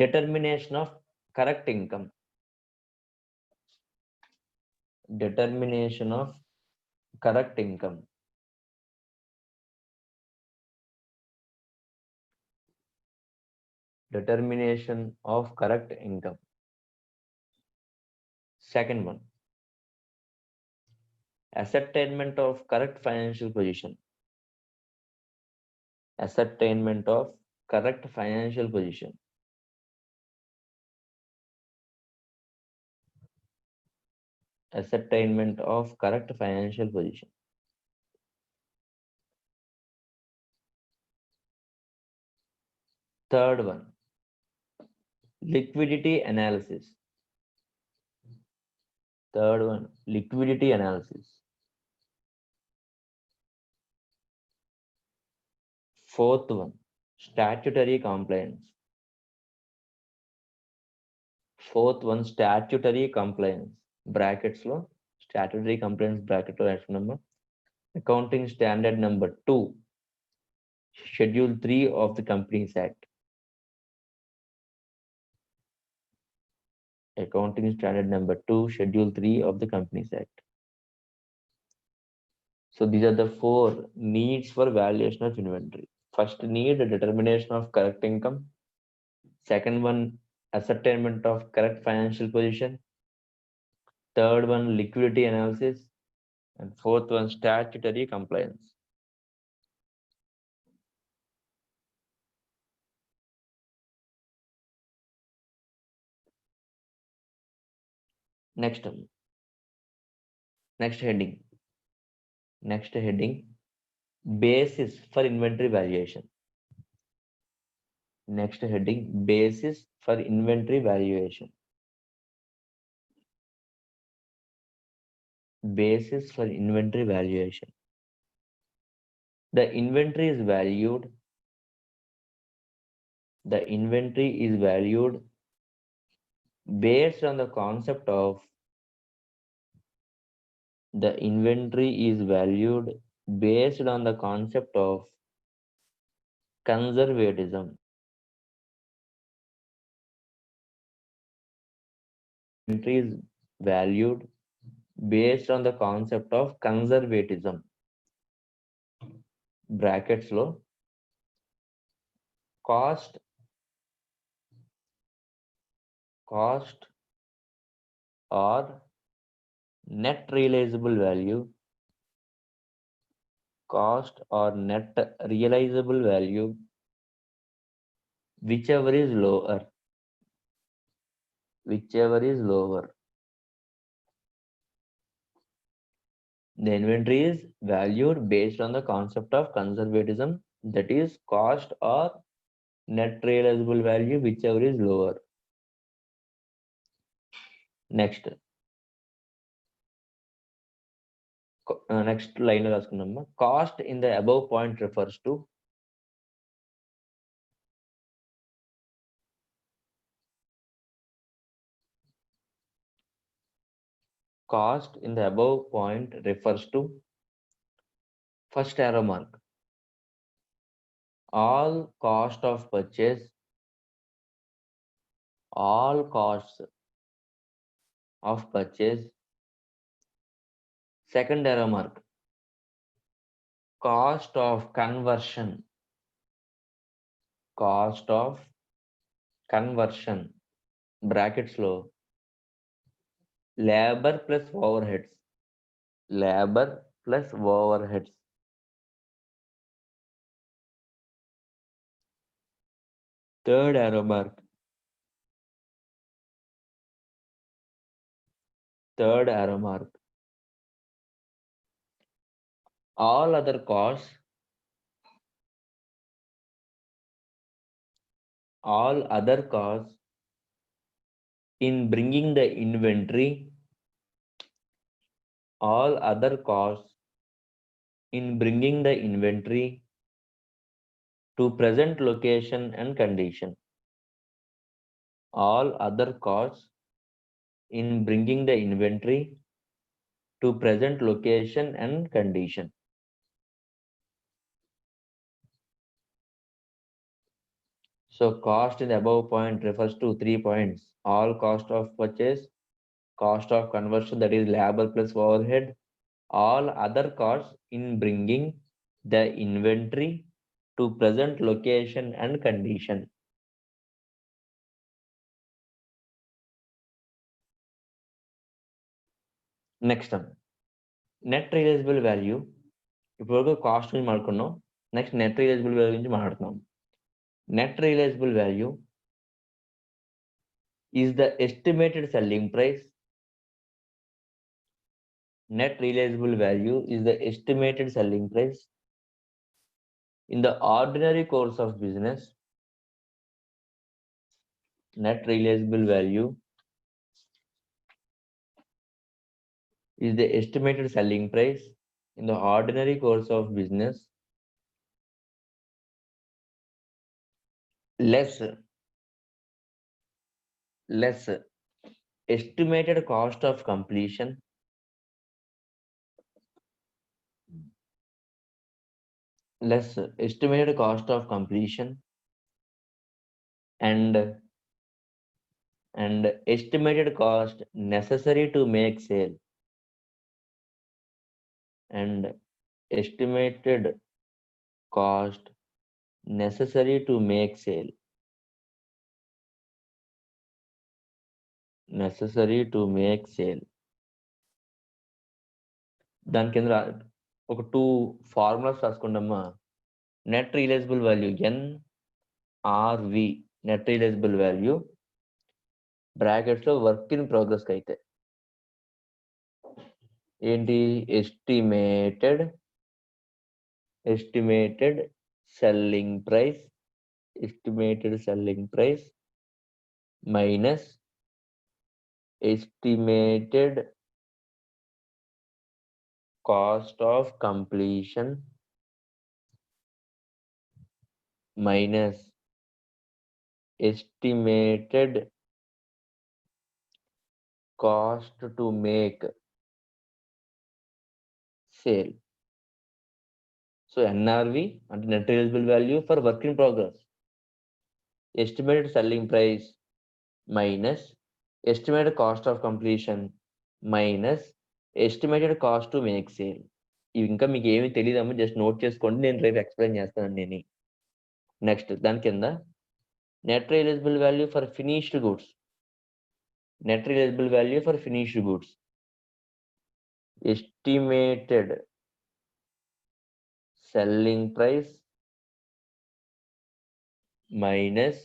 determination of correct income. Second one, ascertainment of correct financial position. Third one, liquidity analysis. Fourth one, statutory compliance. Brackets లో statutory compliance bracket లో రాసుకున్నాము. Accounting standard number 2, schedule 3 of the Companies Act. So these are the 4 needs for valuation of inventory. First need, determination of correct income. Second one, ascertainment of correct financial position. Third one, liquidity analysis. And fourth one, statutory compliance. Next heading, basis for inventory valuation. The inventory is valued the inventory is valued based on the concept of conservatism. Inventory is valued based on the concept of conservatism. Brackets lo cost or net realizable value, whichever is lower. The inventory is valued based on the concept of conservatism, that is cost or net realizable value, whichever is lower. Next line లో రాసుకున్నాము. Cost in the above point refers to first arrow mark, all cost of purchase, all costs of purchase. Second arrow mark, cost of conversion, brackets లో labor plus overheads. Third arrow mark, all other costs in bringing the inventory, to present location and condition. All other costs in bringing the inventory to present location and condition. So cost in the above point refers to 3 points: all cost of purchase, cost of conversion, that is labor plus overhead, all other costs in bringing the inventory to present location and condition. Next one, net realizable value. ఇప్పుడు cost గురించి మాట్లాడుకున్నాం, next net realisable value గురించి మాట్లాడుతున్నాం. Net realizable value is the estimated selling price. Net realizable value is the estimated selling price in the ordinary course of business. Net realizable value is the estimated selling price in the ordinary course of business less estimated cost of completion and estimated cost necessary to make sale, దాని కింద ఒక 2 formulas రాసుకుంటామా. Net realisable value NRV, net realisable value brackets లో work in progress కి అయితే ఏంటి, estimated selling price minus estimated cost of completion minus estimated cost to make sale. So NRV and net realizable value for work in progress. Estimated selling price minus estimated cost of completion minus estimated cost to make sale. ఇవి ఇంకా మీకు ఏమి తెలియదమ్మా, just note చేసుకోండి, నేను రేపు explain చేస్తాను నేను. నెక్స్ట్ దాని కింద net realisable value for finished goods. Net realisable value for finished goods estimated selling price minus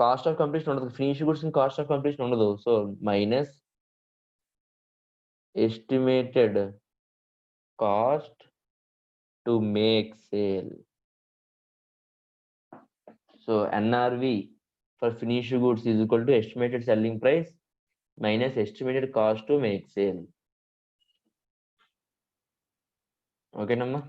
cost of completion ఉండదు, finish goods cost of completion ఉండదు. So minus estimated cost to make sale. So NRV for finish goods is equal to estimated selling price minus estimated cost to make sale. ఓకేనమ్మా.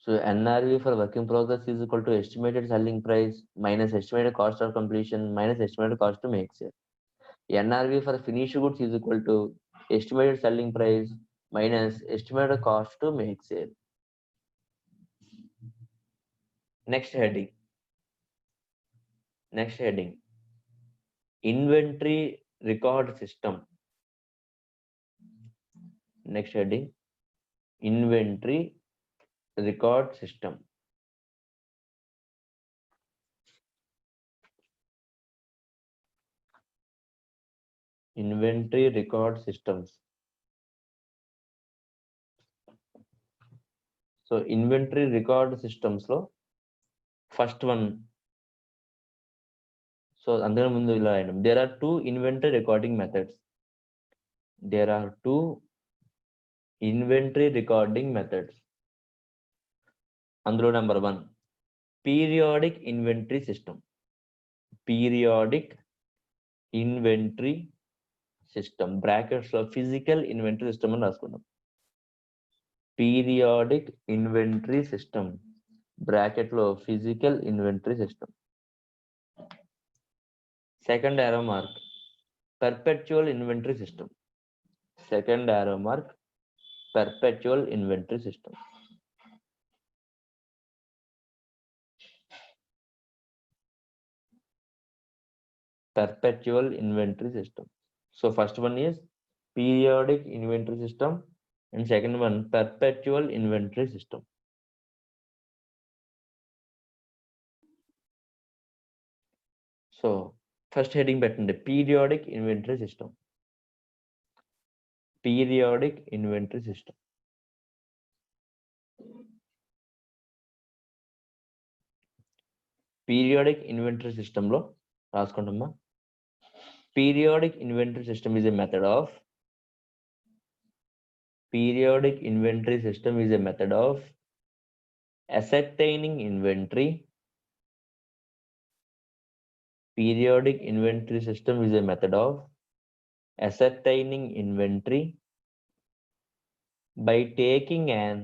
So NRV for work in progress is equal to estimated selling price minus estimated cost of completion minus estimated cost to make sale. NRV for finished goods is equal to estimated selling price minus estimated cost to make sale. Next heading. Inventory record system. Next heading. Inventory record system. Inventory record systems. So inventory record systems lo first one. So andar mundu ila ayinam. There are two inventory recording methods. అందులో number 1 periodic inventory system. Brackets లో physical inventory system అని రాసుకున్నాం. Periodic inventory system bracket లో physical inventory system. Second arrow mark perpetual inventory system. Second arrow mark perpetual inventory system. Perpetual inventory system. So first one is periodic inventory system and second one perpetual inventory system. So first heading పెట్టండి periodic inventory system. Periodic inventory system. Periodic inventory system లో రాసుకుంటామా. Periodic inventory system is a method of ascertaining inventory. Periodic inventory system is a method of ascertaining inventory by taking an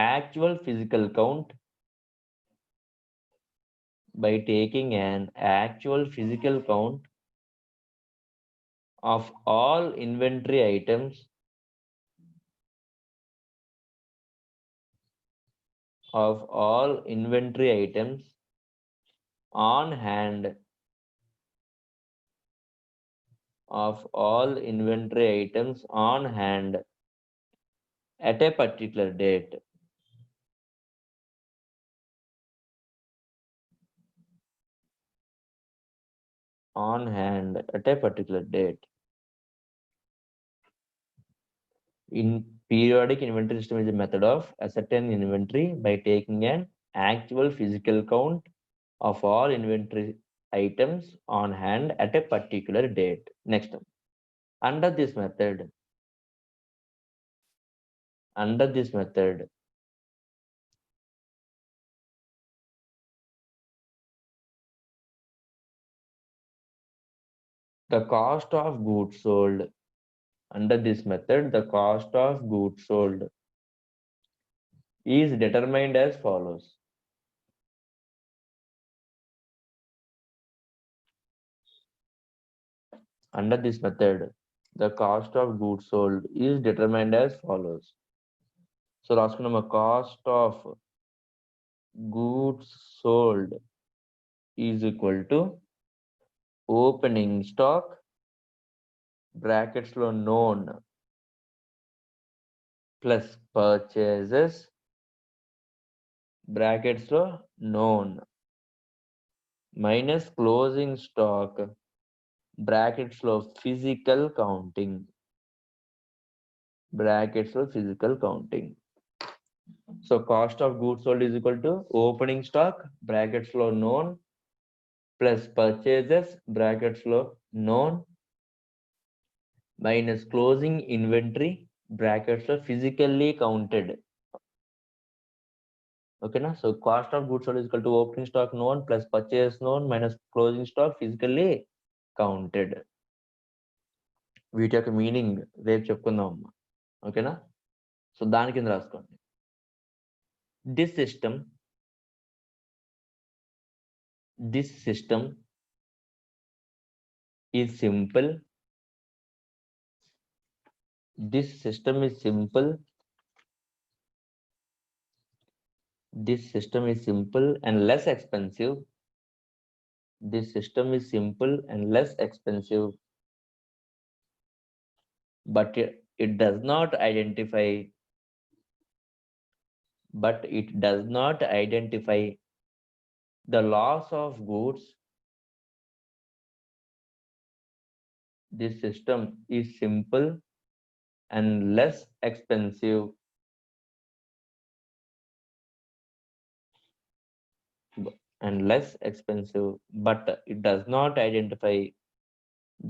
actual physical count of all inventory items on hand at a particular date. On hand at a particular date. In periodic inventory system is a method of ascertaining inventory by taking an actual physical count of all inventory items on hand at a particular date. Next, under this method, the cost of goods sold Under this method, the cost of goods sold is determined as follows. Under this method, the cost of goods sold is determined as follows. So last number, cost of goods sold is equal to opening stock brackets lo known plus purchases brackets lo known minus closing stock brackets lo physical counting brackets lo physical counting. So cost of goods sold is equal to opening stock brackets lo known plus purchases brackets lo known minus closing inventory brackets lo physically counted. Okay, na? So cost of goods sold is equal to opening stock known plus purchase known minus closing stock physically counted. వీటి యొక్క meaning రేపు చెప్పుకుందాం అమ్మా. ఓకేనా? So దాని కింద రాసుకోండి. This system is simple. This system is simple. This system is simple and less expensive. This system is simple and less expensive. But it does not identify the loss of goods. This system is simple and less expensive. But it does not identify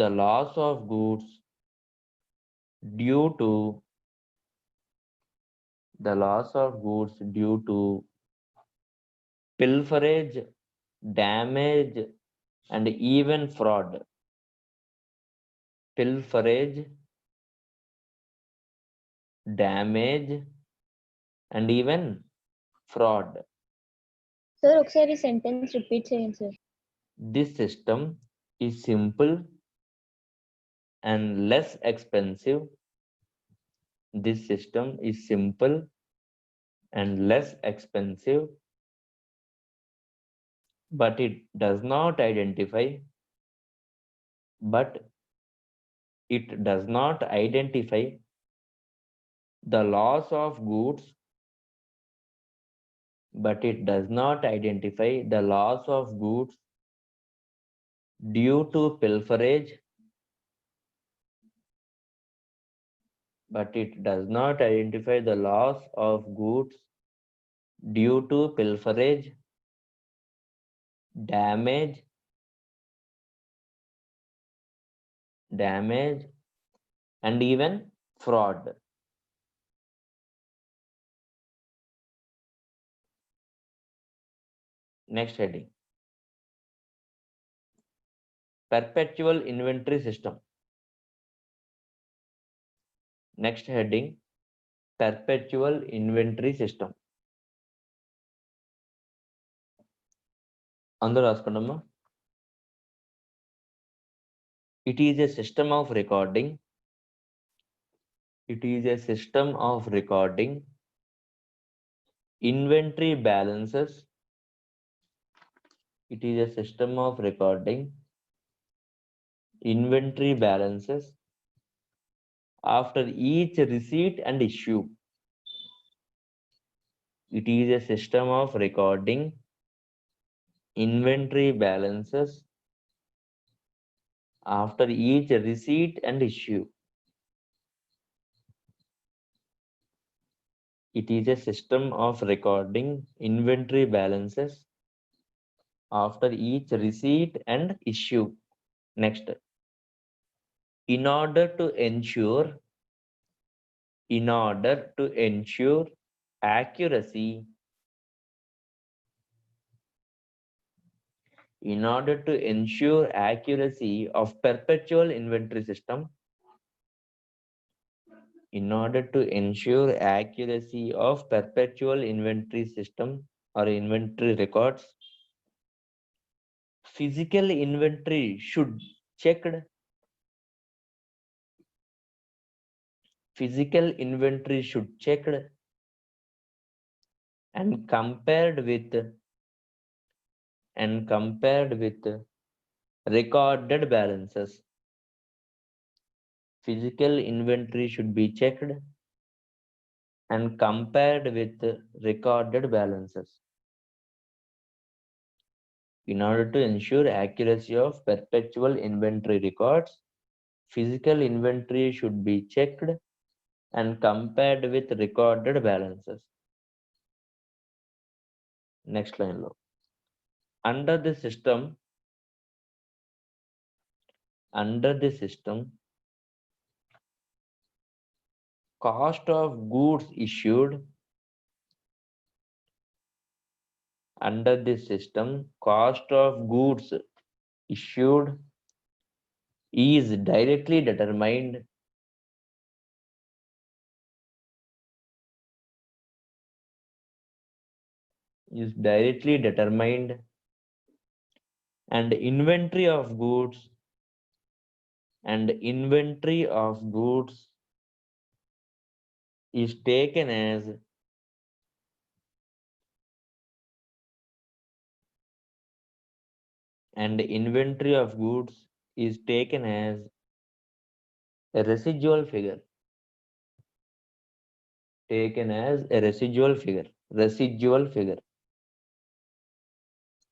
the loss of goods due to pilferage, damage, and even fraud. Pilferage, damage, and even fraud. Sir ఒకసారి sentence repeat చేయండి sir. This system is simple and less expensive. This system is simple and less expensive, but it does not identify the loss of goods due to pilferage. But it does not identify the loss of goods due to pilferage, damage, and even fraud. Next heading. Perpetual inventory system. Next heading. Perpetual inventory system. అందరూ రాసుకోండమ్మా. It is a system of recording. Inventory balances. It is a system of recording inventory balances after each receipt and issue. It is a system of recording inventory balances after each receipt and issue. It is a system of recording inventory balances after each receipt and issue. Next. In order to ensure accuracy, of perpetual inventory system, in order to ensure accuracy of perpetual inventory system or inventory records, physical inventory should checked. Physical inventory should checked and compared with recorded balances. Physical inventory should be checked and compared with recorded balances in order to ensure accuracy of perpetual inventory records. Physical inventory should be checked and compared with recorded balances. Next line lo. Under the system, cost of goods issued. Under this system, cost of goods issued is directly determined and inventory of goods is taken as a residual figure.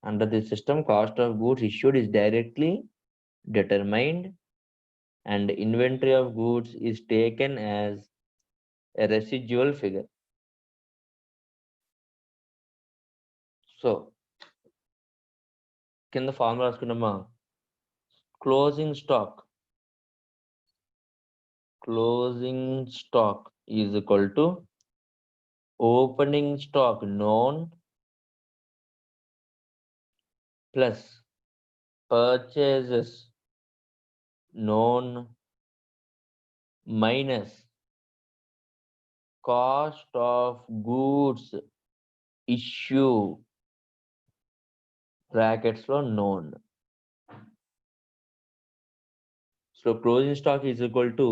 Under this system, cost of goods issued is directly determined and inventory of goods is taken as a residual figure. So, కింద formula రాసుకున్నామా? Closing stock is equal to opening stock known plus purchases known minus cost of goods issue brackets lo known. So closing stock is equal to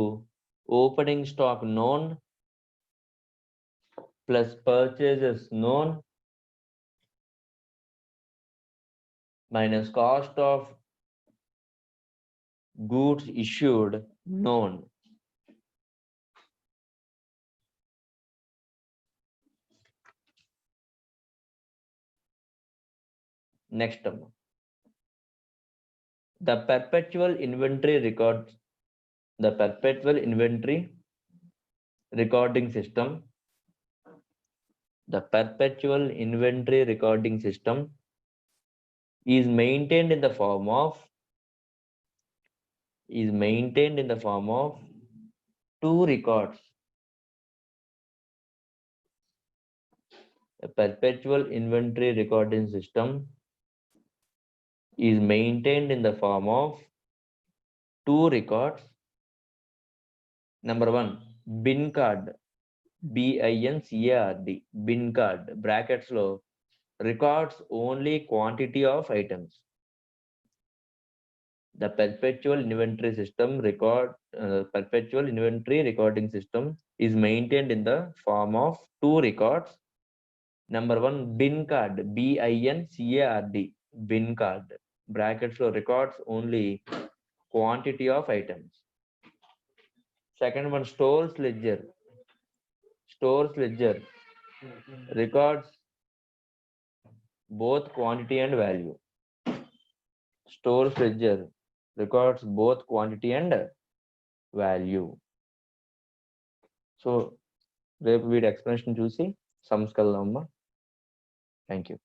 opening stock known plus purchases known minus cost of goods issued known. Next term. The perpetual inventory recording system. The perpetual inventory recording system is maintained in the form of two records. A perpetual inventory recording system is maintained in the form of two records. Number one, bin card, BINCARD, bin card, brackets lo records only quantity of items. The perpetual inventory recording system is maintained in the form of two records. Number one, bin card, BINCARD, bin card, brackets lo records only quantity of items. Second one, stores ledger records both quantity and value. Stores ledger records both quantity and value. So రేపు వీడి explanation చూసి sums కలుద్దామమ్మా. Thank you.